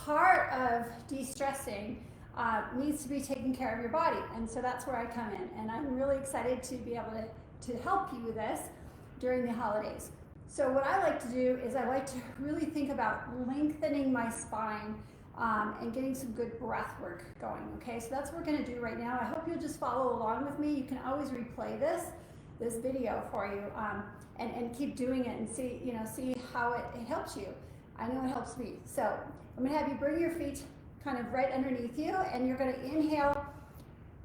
part of de-stressing needs to be taking care of your body, and so that's where I come in, and I'm really excited to be able to help you with this during the holidays. So what I like to do is I like to really think about lengthening my spine and getting some good breath work going, okay? So that's what we're gonna do right now. I hope you'll just follow along with me. You can always replay this video for you and keep doing it and see how it helps you. I know it helps me. So I'm gonna have you bring your feet kind of right underneath you, and you're gonna inhale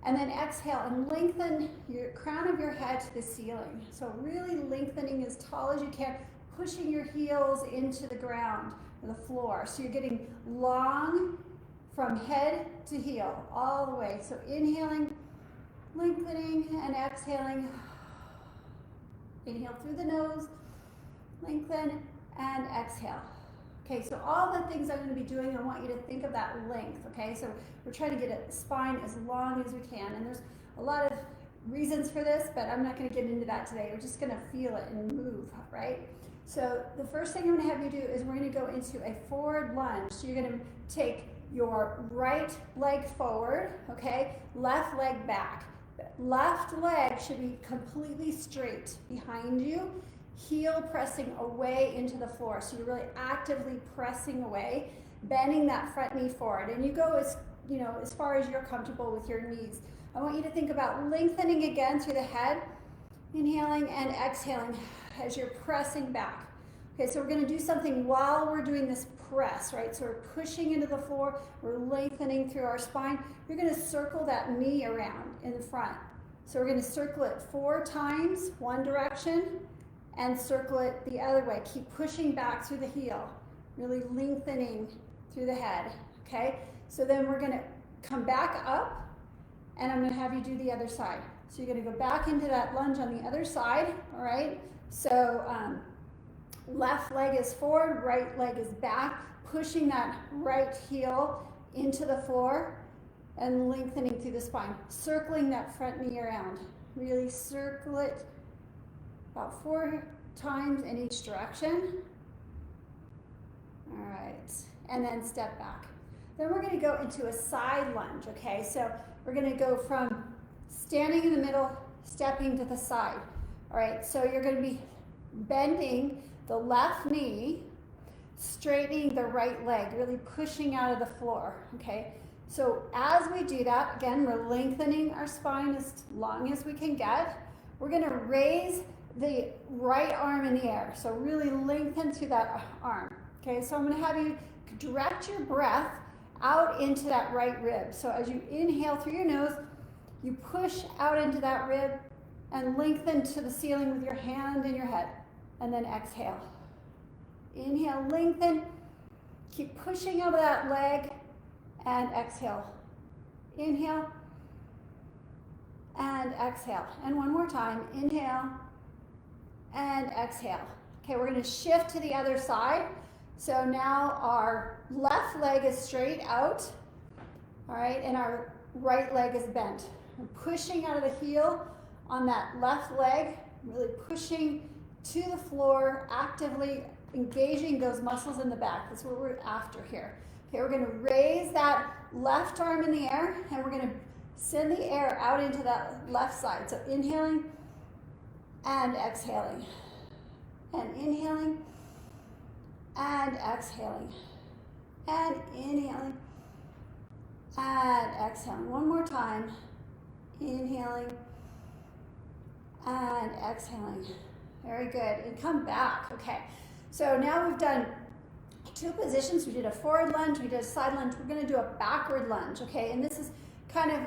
and then exhale and lengthen your crown of your head to the ceiling. So really lengthening as tall as you can, pushing your heels into the ground or the floor. So you're getting long from head to heel all the way. So inhaling, lengthening, and exhaling. Inhale through the nose, lengthen, and exhale. Okay, so all the things I'm going to be doing, I want you to think of that length, okay? So we're trying to get a spine as long as we can, and there's a lot of reasons for this, but I'm not going to get into that today. We're just going to feel it and move, right? So the first thing I'm going to have you do is we're going to go into a forward lunge. So you're going to take your right leg forward, okay? Left leg back. Left leg should be completely straight behind you. Heel pressing away into the floor. So you're really actively pressing away, bending that front knee forward. And you go as far as you're comfortable with your knees. I want you to think about lengthening again through the head, inhaling and exhaling as you're pressing back. Okay, so we're going to do something while we're doing this press, right? So we're pushing into the floor, we're lengthening through our spine. You're going to circle that knee around in the front. So we're going to circle it 4 times, one direction, and circle it the other way. Keep pushing back through the heel, really lengthening through the head, okay? So then we're gonna come back up, and I'm gonna have you do the other side. So you're gonna go back into that lunge on the other side, all right? So left leg is forward, right leg is back, pushing that right heel into the floor and lengthening through the spine, circling that front knee around. Really circle it about 4 times in each direction. All right, and then step back. Then we're gonna go into a side lunge, okay? So we're gonna go from standing in the middle, stepping to the side. All right, so you're gonna be bending the left knee, straightening the right leg, really pushing out of the floor, okay? So as we do that, again, we're lengthening our spine as long as we can get. We're gonna raise the right arm in the air. So really lengthen through that arm. Okay, so I'm gonna have you direct your breath out into that right rib. So as you inhale through your nose, you push out into that rib and lengthen to the ceiling with your hand in your head. And then exhale. Inhale, lengthen. Keep pushing out of that leg and exhale. Inhale and exhale. And one more time, inhale and exhale. Okay, we're going to shift to the other side. So now our left leg is straight out, all right, and our right leg is bent. We're pushing out of the heel on that left leg, really pushing to the floor, actively engaging those muscles in the back. That's what we're after here. Okay, we're going to raise that left arm in the air, and we're going to send the air out into that left side. So inhaling and exhaling, and inhaling and exhaling, and inhaling and exhaling. One more time, inhaling and exhaling. Very good, and come back. Okay, so now we've done 2 positions. We did a forward lunge, we did a side lunge. We're going to do a backward lunge, okay? And this is kind of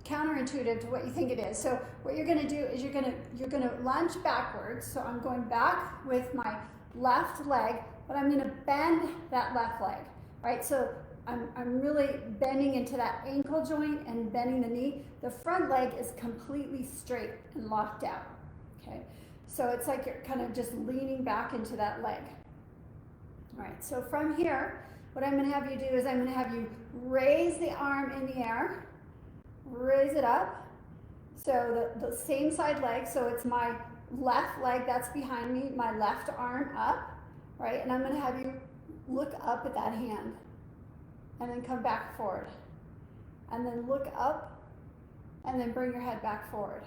counterintuitive to what you think it is. So what you're going to do is you're going to lunge backwards. So I'm going back with my left leg, but I'm going to bend that left leg, right? So I'm really bending into that ankle joint and bending the knee. The front leg is completely straight and locked out, okay? So it's like you're kind of just leaning back into that leg. All right, so from here, what I'm going to have you do is I'm going to have you raise the arm in the air, raise it up. So the same side leg, so it's my left leg that's behind me, my left arm up, right? And I'm going to have you look up at that hand, and then come back forward. And then look up, and then bring your head back forward.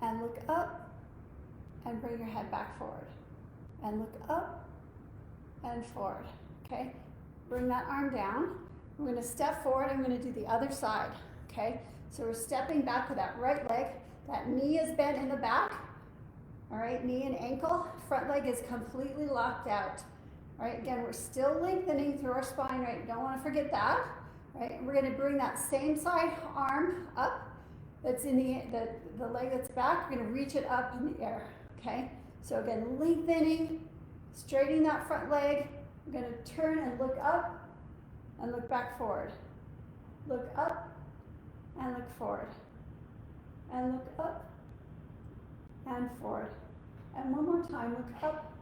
And look up, and bring your head back forward. And look up, and forward, okay? Bring that arm down. We're gonna step forward, and we're gonna do the other side, okay? So we're stepping back with that right leg. That knee is bent in the back, all right? Knee and ankle. Front leg is completely locked out. All right, again, we're still lengthening through our spine, right? Don't want to forget that, right? We're going to bring that same side arm up. That's in the leg that's back. We're going to reach it up in the air, okay? So again, lengthening, straightening that front leg. We're going to turn and look up and look back forward. Look up and look forward. And look up and forward. And one more time, look up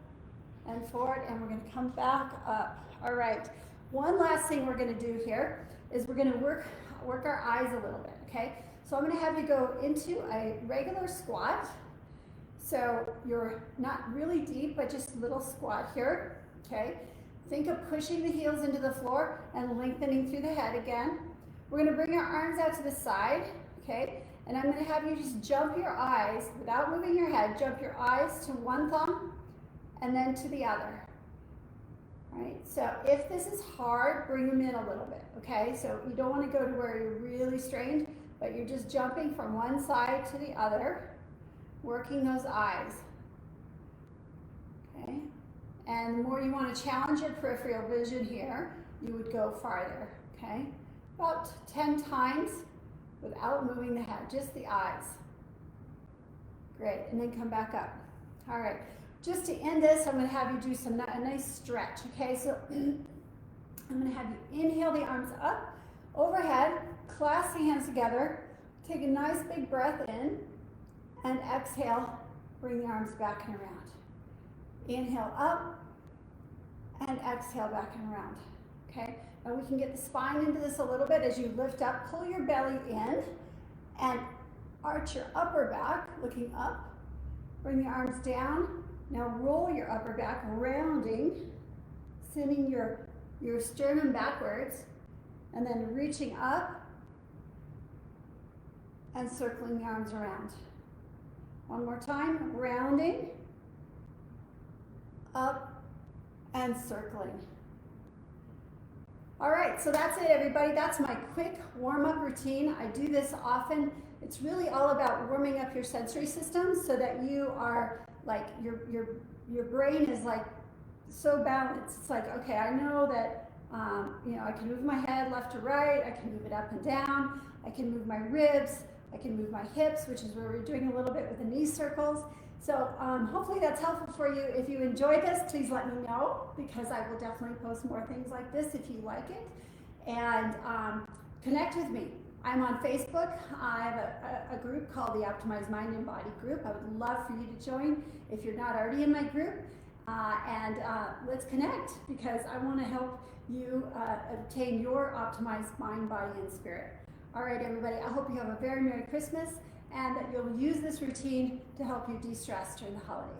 and forward, and we're going to come back up. All right, one last thing we're going to do here is we're going to work our eyes a little bit, okay? So I'm going to have you go into a regular squat. So you're not really deep, but just a little squat here, okay? Think of pushing the heels into the floor and lengthening through the head again. We're going to bring our arms out to the side, okay? And I'm going to have you just jump your eyes, without moving your head, jump your eyes to one thumb and then to the other. All right, so if this is hard, bring them in a little bit, okay? So you don't want to go to where you're really strained, but you're just jumping from one side to the other, working those eyes, okay? And the more you want to challenge your peripheral vision here, you would go farther, okay? About 10 times without moving the head, just the eyes. Great, and then come back up. All right, just to end this, I'm going to have you do a nice stretch, okay? So I'm going to have you inhale the arms up, overhead, clasp the hands together, take a nice big breath in, and exhale, bring the arms back and around. Inhale up, and exhale back and around, okay? And we can get the spine into this a little bit as you lift up, pull your belly in, and arch your upper back, looking up. Bring the arms down. Now roll your upper back, rounding, sending your sternum backwards, and then reaching up and circling the arms around. One more time, rounding, up, and circling. All right, so that's it, everybody. That's my quick warm-up routine. I do this often. It's really all about warming up your sensory system so that you are like, your brain is like so balanced. It's like, okay, I know that, I can move my head left to right. I can move it up and down. I can move my ribs. I can move my hips, which is where we're doing a little bit with the knee circles. So hopefully that's helpful for you. If you enjoyed this, please let me know, because I will definitely post more things like this if you like it. And connect with me. I'm on Facebook. I have a group called the Optimized Mind and Body Group. I would love for you to join if you're not already in my group. Let's connect, because I want to help you obtain your optimized mind, body, and spirit. All right, everybody, I hope you have a very Merry Christmas, and that you'll use this routine to help you de-stress during the holidays.